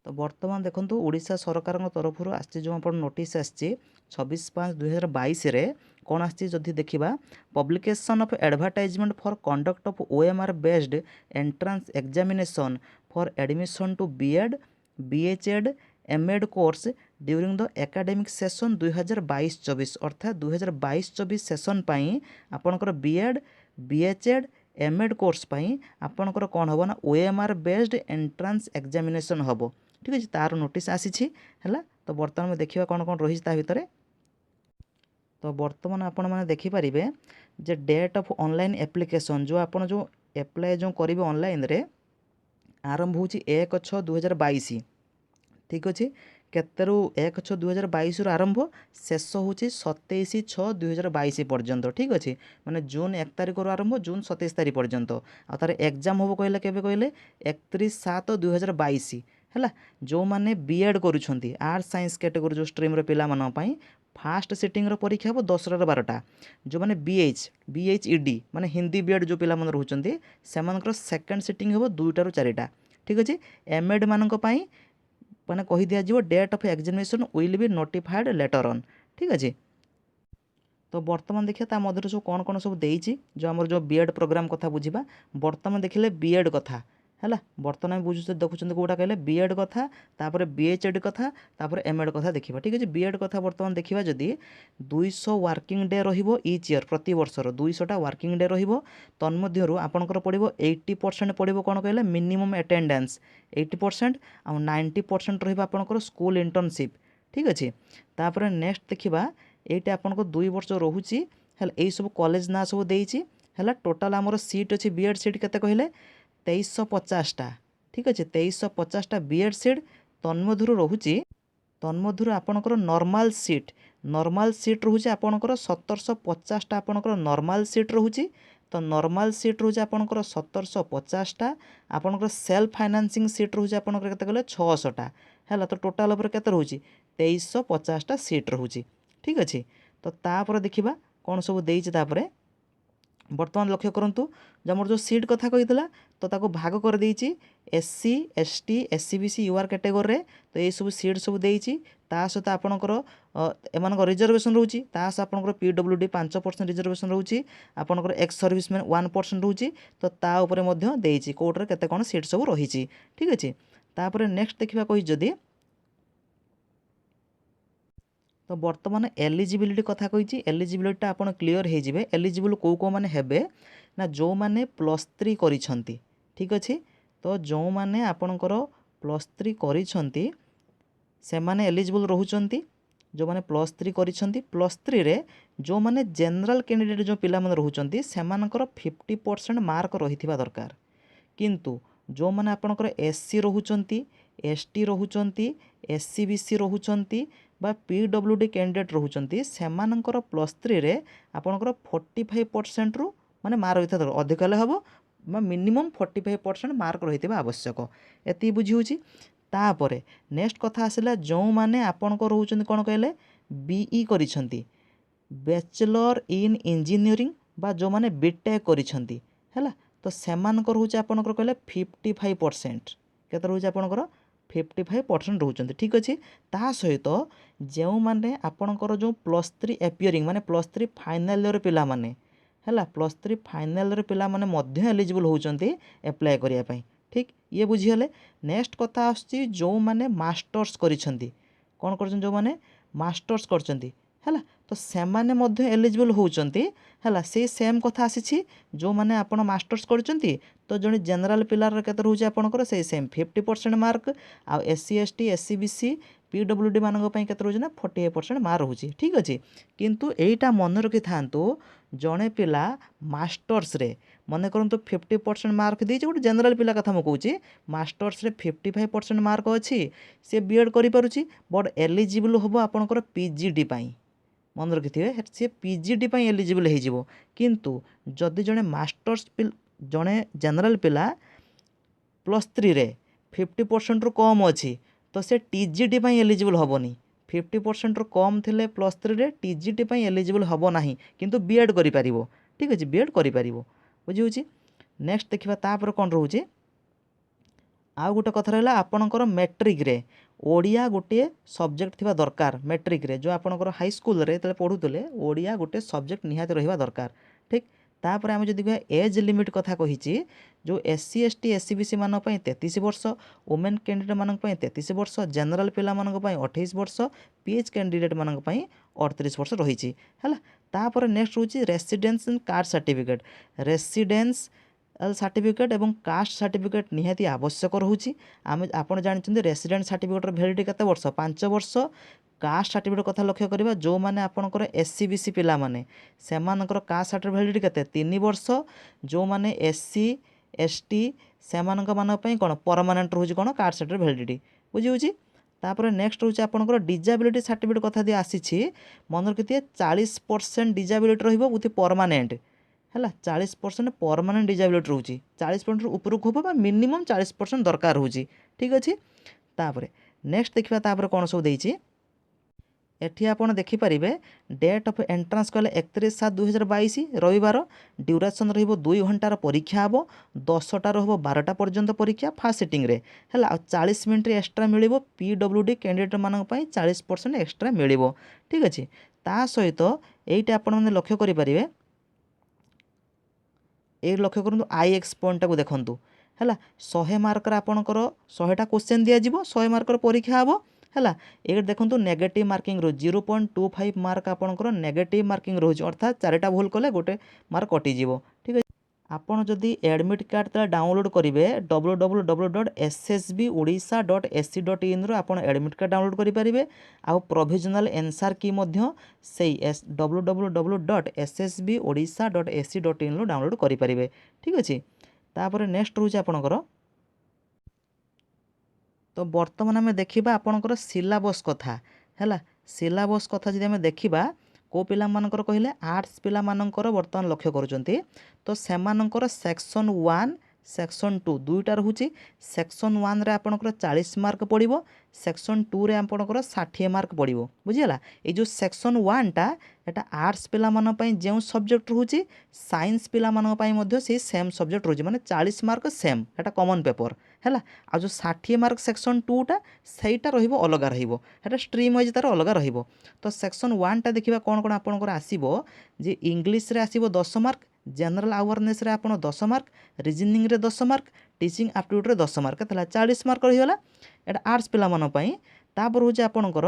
तो बर्तमान देखो ओडिशा सरकार तरफ जो आप नोटिस आसी 26/5/2022 रे कौन आसी जदि देखा publication of advertisement for conduct of OMR based entrance examination for admission to BEd बीएचएड MEd course during the academic session 2022-24 अर्थात 2022-24 सेशन पाई आपणकर बीएड बीएचएड एमएड कोर्स पाई आपणकर कौन हम ना ओएमआर बेस्ड एंट्रांस एग्जामिनेशन हम ठीक है तार नोटिस आसी है। तो बर्तमान में देखा कौन कौन रही भितर तो बर्तमान आपण मैंने देखिपारे जे डेट ऑफ ऑनलाइन एप्लिकेशन जो आप जो एप्लाय जो करेंगे ऑनलाइन रे आरंभ हो 1/6/2022 ठीक अच्छे केतरु 1/6/2022 आरंभ शेष हूँ 27/6/2022 पर्यंत ठीक अच्छे माने जून 1 तारिख आरंभ जून 27 तारिख पर्यंत आर एग्जाम हम कहले केबे कहले 31/7/2022 है जो मैंने बीएड करुँच आर्ट्स साइंस कैटेगोरी जो स्ट्रीम पिला फास्ट सिटिंग परीक्षा हम 10 12टा जो मैंने बीएचईडी माने हिंदी बीएड जो पिला रोचे से सेकेंड सिटिंग हम 2टा 4टा ठीक अच्छे एमएड मान मैंने कही दिया date of examination will be notified later on ठीक अच्छे। तो बर्तमान देखिए मध्य सब कौन कौन सब देती जो आम जो बीएड प्रोग्राम कथा बुझा बर्तमान देखिले बीएड कथा है बर्तमान बुझे देखुं कौटा कहले बीएड कथा तापर बीएचएड कथा तापर एमएड कथा देखा ठीक अच्छे बीएड कथा बर्तमान देखा जदि 200 वर्किंग डे रहिबो ईच ईयर प्रति वर्षर 200टा वर्किंग डे रहिबो तन्मध्यरु आपणकर पड़िबो 80% पड़िबो कौन कहले मिनिमम अटेंडेंस 80% आ 90% रहिबो आपणकर स्कूल इंटर्नशिप ठीक अच्छे तापर नेक्स्ट देखा ये आपको 2 वर्ष रोचे है यही सब कॉलेज ना सब देती है टोटाल आमर सीट अच्छी बीएड सीट केते कहले 2350टा ठीक अच्छे 2350टा बीएड सीट तन्मध्यरु रोचे तन्मध्यरु आपणकर नॉर्मल सीट रोचे आपणकर 1750टा आपणकर नॉर्मल सीट रोचे तो नॉर्मल सीट रोचे आपणकर 1750टा आपणकर सेल्फ फाइनेंसिंग सीट रोचे आपणकर केते कहले 600टा है तो टोटाल उपर केते रोचे 2350टा सीट रोचे ठीक अच्छे। तो तापर देखा कौन सब देपर बर्तमान लक्ष्य करूँ जो आम जो सीट कथा कही तो ताको भाग कर देची SC ST SEBC UR category रे तो ये सब सीट सब देची ता सहित आपणकर एम रिजर्वेशन रोचे ता सहित आपणकर पीडब्ल्यूडी 5% रिजर्वेशन रोचे आपणकर एक्स सर्विसमैन 1% रोचे तो ता उपरे मध्य देची कोर्ट रे केते कोन सीट सब रही ठीक अच्छे। तापर नेक्स्ट देखा कही जदि तो बर्तमान एलिजिबिलिटी कथा कही एलिजिबिलिटी आपन क्लीयर हो जाए एलिजिबल कौ कौ मैंने हेबे ना जो मैंने +3 करिसेंती ठीक अच्छे तो जो मैंने आपणकर +3 करिसेंती से माने एलिजिबल रोचंती जो मैंने +3 करिसेंती +3 रे जो मैंने जनरल कैंडिडेट जो पिला माने रोचंती से मानकर 50% मार्क रही दरकार किंतु जो मैंने आपणकर एससी रोचंती एसटी रोचंती एससीबीसी रोचंती बा पीडब्ल्यूडी कैंडिडेट रोचंती सेमानकर +3 रे आपणकर 45% रु माने मार्क रही दरकार अधिक हेले हम मिनिमम 45% मार्क रही आवश्यक एति बुझी तापरे नेक्स्ट कथा आसला जो मैंने आपणकर रोचंती कौन कहले बीई करिसेंती बैचलर इन इंजीनियरिंग बा जो मैंने बीटेक करिसेंती हैला तो सेमानकर होचे आपणकर कहले 55% केते रोचे आपणकर 55% रोचंती ठीक अच्छे ता सहित जो मैंने आपणकर जो +3 एपियरिंग माने +3 फाइनल ईयर पिला माने हैला +3 फाइनल ईयर पिला माने मध्य एलिजिबल होचंती अप्लाई करिया पई ठीक ये बुझीगले। नेक्स्ट कथा आछि जो मैंने मास्टर्स करिसेंती कौन कर जो मैंने मास्टर्स करचंती हैला तो सेमाने मध्य एलिजिबल होचंती हैला से सेम कथा आसी जो मैंने आपण मास्टर्स करचंती तो जने जनरल पिलार केते रोचे आपणकर से सेम 50% मार्क आ एससी एसटी एससीबीसी पीडब्ल्यूडी मानक पई केते रोचे ना 48% मार्क रोचे ठीक अच्छे किंतु एटा मन रखि थांतु जने पिला मास्टर्स रे मन करंतु 50% मार्क देछि गोटे जनरल पिला कथा म कहूची मास्टर्स रे 55% मार्क अछि से बीएड करि पारुची बट एलिजिबल होबो आपणकर पीजीडी पई मन रखिथे सी पीजीडी पई एलिजिबल हो किंतु जदि जने मास्टर्स जने जनरल पिला +3 रे 50% रु कम अच्छी तो से टीजीडी पई एलिजिबल होबनी 50% रु कम थिले +3 रे टीजीडी पई एलिजिबल होबो नाही किंतु बीएड करि पारिबो ठीक अछि बीएड करि पारिबो बुझी होची। नेक्स्ट देखिबा तापर कोन रहउची आउ गोटे कथा रहा आपणकर मैट्रिक ओडिया गोटे सब्जेक्ट थिबा दरकार मैट्रिक रे जो आपणकर हाई स्कूल रे तले पढ़ुतले ओडिया गोटे सब्जेक्ट निहाती रहिबा दरकार ठीक तापर आम जदि एज लिमिट कथा कही जो एससी एसटी एससीबीसी मान 33 वर्ष वुमेन कैंडिडेट मान 33 वर्ष जनरल पिला मान 28 वर्ष पीएच कैंडिडेट मान 38 वर्ष रही है तापर नेक्स्ट हूँ residence card certificate residence certificate एवं कास्ट सर्टिफिकेट निहाती आवश्यक रोचे आम आपड़ जानते रेसिडेंट सर्टिफिकेटर भैलिडिटी केते वर्ष 5 वर्ष कास्ट सर्टिफिकेट कथा लक्ष्य करवा जो मैंने आपंकर एससी बीसी पिला माने सेमानकर कास्ट सर्टिफिकेट भैलिडिटी केते 3 वर्ष जो मैंने एससी एसटी सेमानक मान कौन परमानेंट रोचे कौन कास्ट सर्टिफिकेट भैलिडिटी बुझी तापर नेक्स्ट हूँ आपंकर डिजाबिलिटी सर्टिफिकेट कथा दी आसी मन रखिए 40% डिजाबिलिटी रही परमानेंट है 40% परमानेंट डिजाबिलिटी रोचे 40% उपरକୁ हम मिनिमम 40% दरकार रोचे ठीक अच्छे तापर नेक्स्ट देखा तापर कौन सब देती एठी आपण देखिपारे डेट ऑफ एंट्रांस कहले 31/7/2022 रविवार ड्यूरेशन रहिबो 2 घंटार परीक्षा हम 10टार हम 12टा पर्यंत परीक्षा फास्ट सिटिंग रे है 40 मिनट एक्सट्रा मिलिबो पीडब्ल्यूडी कैंडिडेट मानक पई 40% एक्सट्रा मिलिबो ठीक अच्छे ता सहित एइटा आपण माने लक्ष्य करि परिबे ये लक्ष्य करूँ आईएक्स पॉइंटा को देखूँ है 100 मार्कर आपणकर 100टा क्वेश्चन दिज्व 100 मार्कर परीक्षा हम है ये देखो नेगेटिव मार्किंग रो 0.25 मार्क आपणकर नेगेटिव मार्किंग रोचे अर्थात 4टा भूल कले गोटे मार्क कटिज ठीक है आपड़ जदि एडमिट कार्ड तले डाउनलोड करेंगे www.ssbodisha.ac.in रू आप एडमिट कार्ड डाउनलोड करेंगे आउ प्रोविजनल एनसार की से www.ssbodisha.ac.in रू डाउनलोड करेंगे ठीक अच्छे तापर नेक्स्ट रोचे आपणकर तो बर्तमान आम देखा आपणकर सिलेबस कथा है सिलेबस कथा जब आम देखा को पिला मानकर कहले आर्ट्स पिला मानकर बर्तमान लक्ष्य करुँच तो सेमानकर सेक्शन 1 सेक्शन 2 दुईटा रोचे सेक्शन 1 रे आपणकर 40 मार्क पड़ो सेक्शन 2 रे आपणकर 60 मार्क पड़ो बुझीगला ये जो सेक्शन 1 टा एटा आर्ट्स पिला मान पई जो सब्जेक्ट रोचे साइंस पिला मान पई मध्य से सेम सब्जेक्ट रोचे माने 40 मार्क सेम एटा कॉमन पेपर है आ जो 60 मार्क सेक्शन 2 टा सहीटा रहिबो अलगा रहिबो एटा स्ट्रीम वाइज तार अलगा रहिबो तो सेक्शन 1 टा देखिबा कोन कोन आपनकर आसीबो जे इंग्लिश रे आसीबो 10 मार्क जनरल अवेयरनेस रे आपण 10 मार्क रीजनिंग रे 10 मार्क टीचिंग एप्टीट्यूड रे 10 मार्क तला 40 मार्क रहिगला एटा आर्ट्स पिला मान पई तापर होचे आपनकर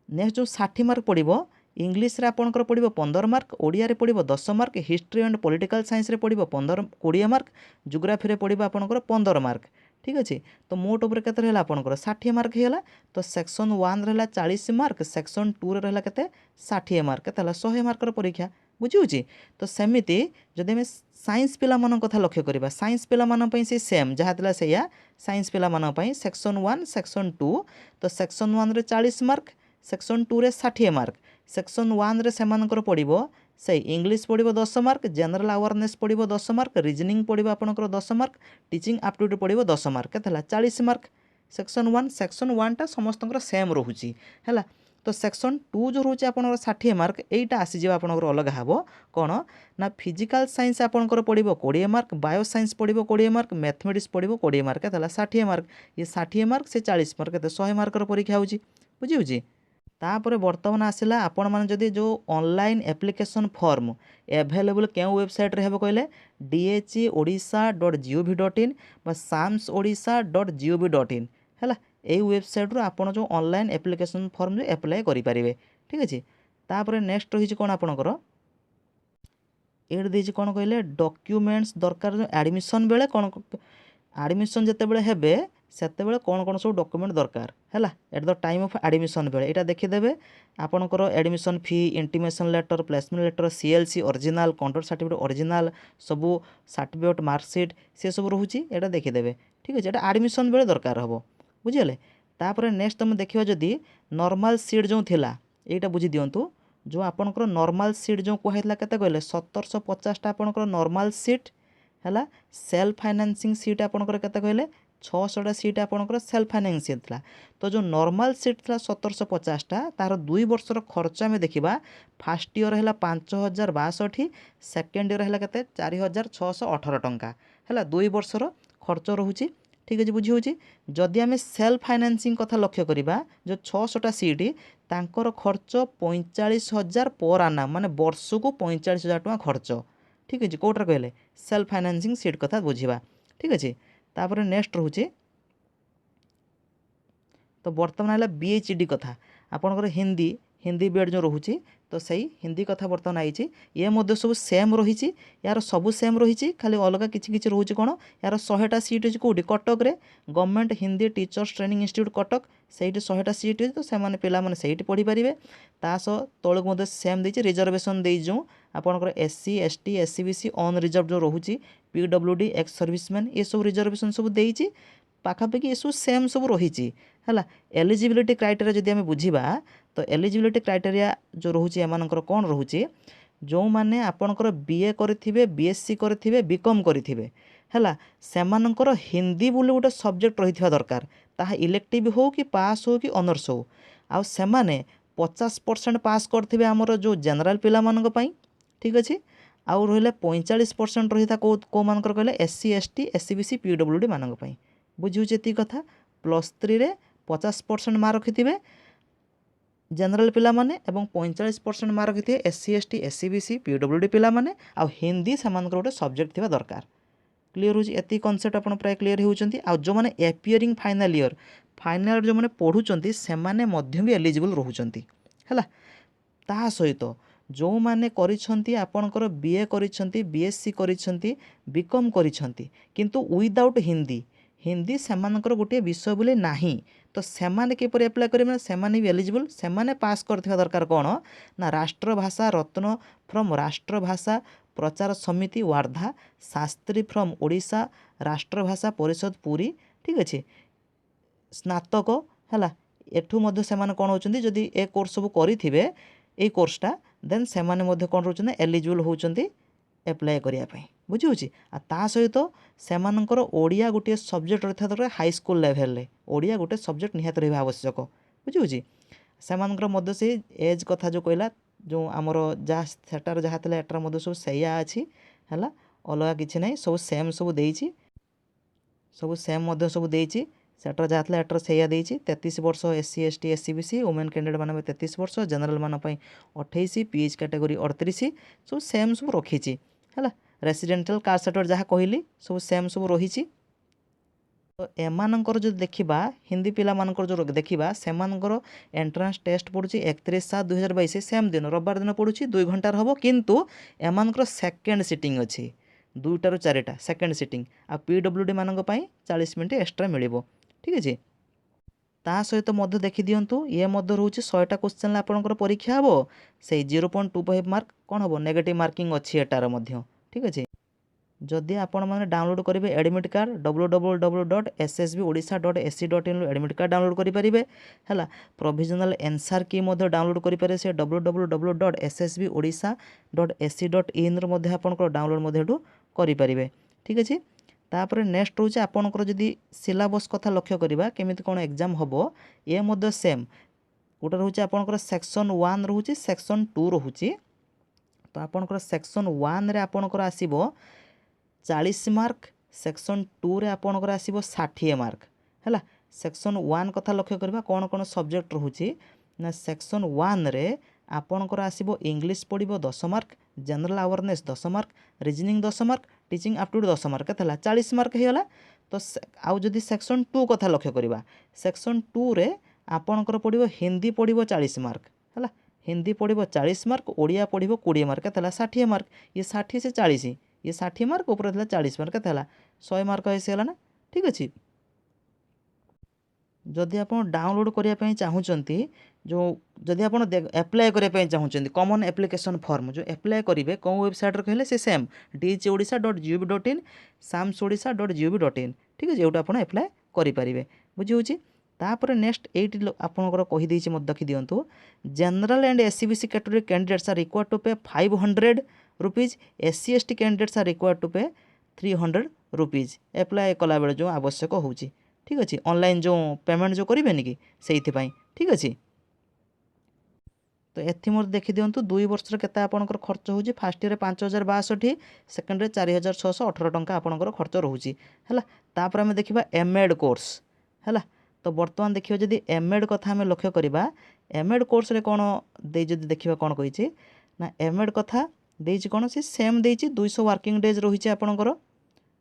नेक्स्ट जो 60 मार्क पड़ो इंग्लिश रे आपनकर पड़ो 15 मार्क ओडिया रे पड़ो 10 mark history and political science रे पड़ो 20 मार्क जियोग्राफी रे पड़ो आपनकर 15 मार्क ठीक अच्छे तो मोट उपर केते रहला आपनकर 60 मार्क हेला तो सेक्शन 1 रहला 40 मार्क सेक्शन 2 रे रहला केते 60 मार्क केते 100 मार्कर परीक्षा बुझी तो सेमिति जदि आम साइंस पिला मान कथा लक्ष्य करवा साइंस पिला मान पई से सेम जहाँ थिला सेया साइंस पिला मान पई सेक्शन 1 सेक्शन 2 तो सेक्शन 1 रे 40 मार्क सेक्शन 2 रे 60 मार्क सेक्शन 1 रे सेमानकर पड़ो से इंग्लिश पड़ो 10 मार्क जनरल अवेयरनेस पड़ो 10 मार्क रीजनिंग पड़ो आपनकर 10 मार्क टीचिंग एप्टीट्यूड पड़ो 10 मार्क केते 40 मार्क सेक्शन 1 टा समस्तଙ୍କର सेम रोची है तो सेक्शन 2 जो रोचे आपनकर 60 मार्क एटा आसीज आपनकर अलग हेबो कोन ना फिजिकल साइंस आपनकर पड़ो 20 मार्क बायो साइंस पड़ो 20 मार्क मैथमेटिक्स पड़ो 20 मार्क केते 60 मार्क ये 60 मार्क से 40 मार्क केते 100 मार्कर परीक्षा होची बुझी तापर बर्तमान आसला आपण मैंने जदि जो ऑनलाइन एप्लिकेशन फॉर्म एभेलेबल क्यों वेबसाइट रे हेबो कहले dheodisha.gov.in बा samsodisha.gov.in है यही वेबसाइट रू आपण जो ऑनलाइन एप्लिकेशन फॉर्म जो एप्लाई करेंगे ठीक अच्छे तापर नेक्स्ट रही कौन आपणकर ये देती कौन कहले डॉक्यूमेंट्स दरकार जो एडमिशन बेले कौन एडमिशन जिते बड़े हेबे सेतेबेले कौन कौन सब डॉक्यूमेंट दरकार है at the time of admission बेले यहाँ देखीदेवे आपणकर admission fee intimation letter placement letter CLC original contract certificate original सबू सर्टिफिकेट मार्कशीट सी सब रोचे यहाँ देखीदेवे ठीक अच्छे यहाँ एडमिशन बेले दरकार हम बुझीगले तापर नेक्स्ट तुम देखा जदि नॉर्मल सीट जो थिला यहाँ बुझी दिंतु जो आपणकर नॉर्मल सीट जो कहला केते कहले 1750 आपणकर नॉर्मल सीट है सेल्फ फाइनेंसिंग सीट आपणकर केते कहले 600टा सीट आपणकर सेल्फ फाइनेंसिंग था तो जो नॉर्मल सीट था 1750टा तार 2 वर्षर खर्च आम देखा फास्ट ईयर है 5062 सेकेंड ईयर है केते 4618 टंका है 2 वर्षर खर्च रोचे ठीक अच्छे बुझी जदि आम सेल्फ फाइनान्सिंग कथा लक्ष्य करवा जो 600टा सीट तांकर खर्च 45,000 पर आनाम माने वर्ष को 45,000 टଙ୍କା खर्च ठीक अच्छे कौटर कहले सेल्फ फाइनान्सिंग सीट कथा बुझा ठीक अच्छे तापर नेक्स्ट रोचे तो बर्तमान है बीएचडी कथा आपणकर हिंदी हिंदी बीएड जो रोचे तो सही हिंदी कथा बर्तमान आई ये मध्य सब सेम रही यार सब सेम रही खाली अलग किसी रोचे कौन यार 100टा सीट अच्छी कौटी कटक रे government Hindi teachers training institute Cuttack से 100टा सीट तो से पे पढ़ी पारे तासह तौक मध्य सेम देती रिजर्वेशन दे जो आपंकर एससी एसटी एससीबीसी अन रिजर्व जो रोचे पीडब्ल्यूडी एक्स सर्विसमैन ये सब रिजर्वेशन सब देती पाखापाखि ये सब सेम सब रही है एलिजिबिलिटी क्राइटेरिया जदि आम बुझा तो एलिजिबिलिटी क्राइटेरिया जो रोचे एमानकर कौन रोचे जो मैंने आपणकर बीए करेंगे बीएससी करेंगे बीकॉम करेंगे है सेमानंकर हिंदी बोले गोटे सब्जेक्ट रही दरकार ताहा इलेक्टिव हो कि पास हो कि ऑनर्स हो आउ सेमाने 50% पास करते आमर जो जनरल पिला मानक पई ठीक अच्छे आउ रहा 45% रही था कौ मानकर कहले एससी एसटी एससीबीसी पीडब्ल्यूडी मानक पई बुझे ये कथा +3 रे 50% मार्क रखिथे जनरल पिला माने एवं 45% मार्क रखिथे एससी एसटी एससीबीसी पीडब्ल्यूडी पिला माने आ हिंदी सेमानकर गोटे सब्जेक्ट थिबा दरकार क्लीयर होची एति कॉन्सेप्ट आपण प्राय क्लीयर होउचंती आ जो माने एपियरिंग फाइनल जो माने पढुचंती से माने मध्य भी एलिजिबल रहउचंती हैला ता सहित जो माने करिसंती आपणकर बीए करिसंती बीएससी करिसंती बीकॉम करिसंती किंतु विदाउट हिंदी हिंदी सेमानकर गोटे विषय बोले नाही तो सेमाने किपर एप्लाय करेंगे सेमाने भी एलिजिबल सेमाने पास करथिबा दरकार कौन ना राष्ट्रभाषा रत्न फ्रॉम राष्ट्रभाषा प्रचार समिति वार्धा शास्त्री फ्रॉम ओडिशा राष्ट्रभाषा परिषद पुरी ठीक अच्छे स्नातक है एठू मध्य सेमाने कौन होचंती जदि ए कोर्स सब करिथिबे ए कोर्सटा देन सेमाने मध्य कौन रोचंती एलिजिबल होचंती एप्लाय करिया पई बुझी आ ता सहित सेमानंकर ओडिया गोटे सब्जेक्ट रही दरकार हाई स्कूल लेवल रे ओडिया गोटे सब्जेक्ट निहात रहा आवश्यक बुझी सेमानंकर मध्य से एज कथा जो कहला जो आमर जहाँ सेटार जहाँ था एटार मध्य सब सैया अच्छी है अलग किसी ना सब सेम सब देती सब सेम मध्य सब देती सेटार जहाँ था एटार सैया देती 33 वर्ष SC ST SCBC women candidate मान 33 वर्ष जनरल मान 28 पीएच कैटेगरी 38 सब सेम सब रखी है रेसिडेंशियल कास्ट सर्टिफिकेट जहाँ कहली सब सेम सब रही तो एमानंकर जो देखा हिंदी पिला मानकर जो देखा सेमानकर एंट्रांस टेस्ट पड़ुची 31/7/2022 सेम दिन रविवार दिन पड़ुची 2 घंटार हम किंतु एमानकर सेकेंड सिटिंग अच्छी 2टा ରୁ 4टा सेकेंड सिटिंग आ पीडब्ल्यूडी मानक पई 40 मिनट एक्स्ट्रा मिलिबो ठीक अच्छे ता सहित मध्य देखि दियंतु ये मध्य रोचे 100टा क्वेश्चन आपनकर परीक्षा हबो से 0.25 मार्क कौन हम नेगेटिव मार्किंग अच्छी एटार मध्य ठीक अच्छे जदि आपण मैंने डाउनलोड करेंगे admit card www.ssbodisha.ac.in admit card download करेंगे है प्रोविजनल एनसर की डाउनलोड करेंगे से www.ssbodisha.ac.in आपंकर डाउनलोड करेंगे ठीक अच्छे तापर नेक्स्ट रोचे आपंकर जदि सिलेबस कथा लक्ष्य करवा केमी कौन एग्जाम हम ये सेम गोटे रोचे आपंकर सेक्शन 1 रोचे सेक्शन 2 रोचे तो आपंकर सेक्शन 1 रे आपंकर आसीबो 40 मार्क सेक्शन 2 रे आपंकर आसीबो 60 मार्क है सेक्शन 1 कथा लक्ष्य करवा कौन कौन सब्जेक्ट रोचे ना सेक्शन 1 रे आपणकर आसीबो इंग्लिश पढ़िबो 10 mark general awareness 10 mark reasoning 10 mark teaching aptitude 10 mark केतला 40 मार्क हेगला तो आउ जदि सेक्शन 2 कथा लक्ष्य करवा सेक्शन 2 रे आपणकर पढ़िबो हिंदी पढ़िबो 40 मार्क है हिंदी पढ़िबो 40 मार्क ओडिया पढ़िबो 20 मार्क केतला 60 मार्क ये 60 से 40 ये 60 मार्क ऊपर था 40 मार्क केतला 100 मार्क हेगला ना ठीक अच्छे जदि आप डाउनलोड करने चाहूँगी जो जदि आप एप्लाय करने चाहूँगी कॉमन एप्लिकेशन फॉर्म जो एप्लाय करेंगे कौन वेबसाइट कहले से सेम dhodisha.gov.in samsodisha.gov.in ठीक है जोटा आप एप्लाय करेंगे बुझे तापर नेक्स्ट एट आपंकर कहीदे देखी दिंतु general and SEBC category candidates are required to pay 500 rupees SC ST candidates are required to pay 300 rupees apply कला बेले जो आवश्यक होची ठीक अच्छे ऑनलाइन जो पेमेंट जो करेंगे कि से ठीक अच्छे तो एथि देखी दिंतु 2 वर्ष केते आपनकर खर्च होउची फर्स्ट ईयर 5062 सेकंड रे 4618 टंका आपनकर खर्च रहउची हैला। तापर हम देखिबा एमएड कोर्स हैला। तो वर्तमान देखियो जदि एमएड कथा हम लक्ष्य करिबा एमएड कोर्स रे कोन दे जदि देखिबा कोन कहिची ना एमएड कथा देइची कोन से सेम देइची 200 वर्किंग डेज रहुची आपनकर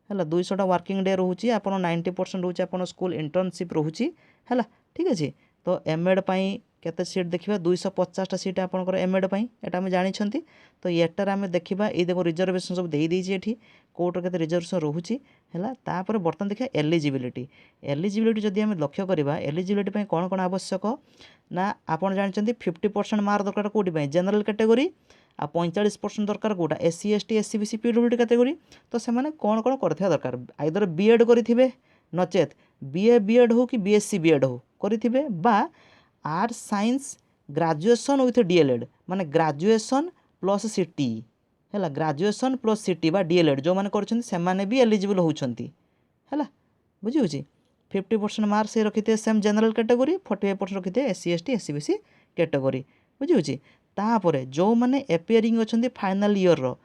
हैला 200 टा वर्किंग डे रहउची आपन 90% रहउची आपन स्कूल इंटर्नशिप रहउची हैला ठीक अछि। तो एमएड पई केते सीट देखिबा 250 टा सीट आपनकर एमएड पई एटा हम जानि छंती। तो एटार हम देखिबा ए देखो रिजर्वेशन सब देई देइची एठी कोर्ट केते रिजर्वेशन रहउची हैला। तापर बर्तन देखिया एलिजिबिलिटी जदि हम लक्ष्य करिबा एलिजिबिलिटी पई कोन कोन आवश्यक ना आपन जानि छंती 50% मार्क दरकार कोडी पई जनरल कैटेगरी आ 45% दरकार quota SC ST SC BC PWD category. तो से माने कोन कोन करथिया दरकार आइदर बीएड करिथिबे नचेत बीए बीएड हो कि बीएससी बीएड हो करिथिबे बा arts science graduation with DElEd माने ग्रेजुएशन प्लस सीटी हैला ग्रेजुएशन प्लस सीटी बा डीएलएड जो माने करछन्ती से माने भी एलिजिबल होउछन्ती हैला बुझी होची। 50% मार्क से रखिते सेम जनरल कैटेगरी 45% रखिते SC ST SC BC category बुझी होची। तापरे जो माने एपियरिंग अछन्ती फाइनल ईयर रो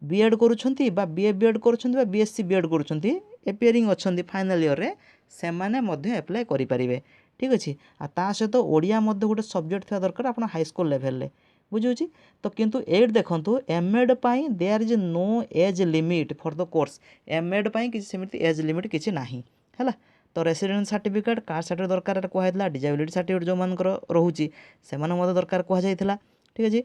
बीएड करूछन्ती बा बीए बीएड करूछन्ती बा बीएससी बीएड करूछन्ती एपियरिंग अछन्ती फाइनल ईयर रे से माने मध्ये अप्लाई करि परिबे ठीक अछि। आ ता सहित ओडिया मध्ये गोटे सब्जेक्ट था दरकार आपण हाई स्कूल लेवल ले बुझुची। तो किंतु एड देखंतु एमएड पई there is no age limit for the course MEd पई किछि सेमिति एज लिमिट किछि नाही हैला। तो रेसिडेंट सर्टिफिकेट कास्ट सर्टिफिकेट दरकार कुहा हैतला डिजेबिलिटी सर्टिफिकेट जो मानकर रहउची से माने मध्ये दरकार कुहा जायथिला ठीक अछि।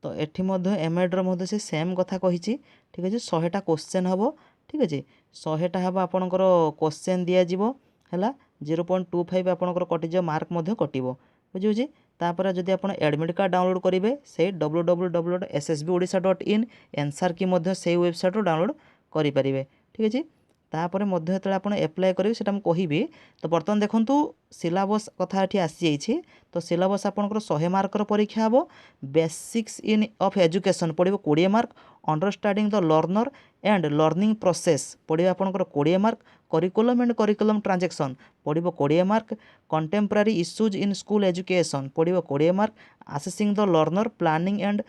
तो एठी मध्ये एमएड रो मध्ये से सेम कथा कहिची ठीक अछि 100 टा क्वेश्चन हबो ठीक अछि 100 टा हबो आपनकर क्वेश्चन दिया जिवो हैला 0.25 आपनकर कटिजो मार्क मध्ये कटिवो बुझिउची। तापर जदि आपण एडमिट कार्ड डाउनलोड करिवे से www.ssbodisha.in आंसर की मध्ये से वेबसाइट रो डाउनलोड करि परिवे ठीक अछि। तापर मध्ये तले आपण अप्लाई करिवे सेटा हम कहिबी। तो बर्तमान देखंतु सिलेबस कथा एठी आसी जाईछि। तो सिलेबस आपनकर 100 मार्क रो परीक्षा हबो बेसिक्स इन ऑफ एजुकेशन पडिबो 20 mark understanding the learner and learning process पडिबो आपनकर 20 mark curriculum and curriculum transaction पडिबो 20 mark contemporary issues in school education पडिबो 20 mark assessing the learner planning and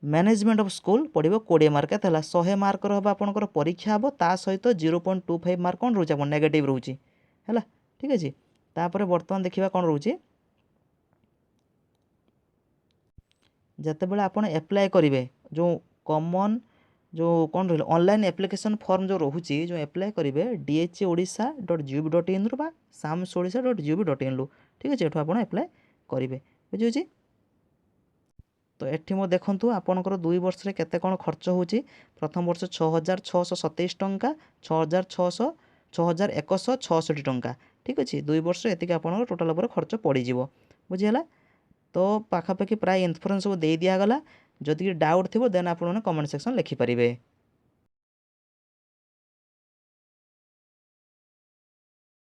management of school पडिबो 20 mark एतला 100 mark रो हबा आपनकर परीक्षा हबो ता सहित 0.25 मार्क कोन रहउची आपन नेगेटिव रहउची हैला ठीक अछि। तापर वर्तमान देखिबा कोन रहउची जते बेले आपण अप्लाई करिवे जो कॉमन जो कोन रहल ऑनलाइन एप्लिकेशन फॉर्म जो रहउची जो अप्लाई करिवे dhodisa.gov.in रु बा samsodisha.gov.in लु ठीक अछि। एठो आपण अप्लाई करिवे बुझिउची। तो एठी मो देखंतु आपनकर 2 वर्ष रे केते कोन खर्च होउची प्रथम वर्ष 6627 टंका 6166 टंका ठीक अछि 2 वर्ष एति के आपनकर टोटल ऊपर खर्च पड़ी जिवो बुझिहला। तो पाखापाखि प्राय इन्फॉर्मेशन सब दे दिया गला जदि डाउट थिबो देन आपण कमेंट सेक्शन लिखि परिबे।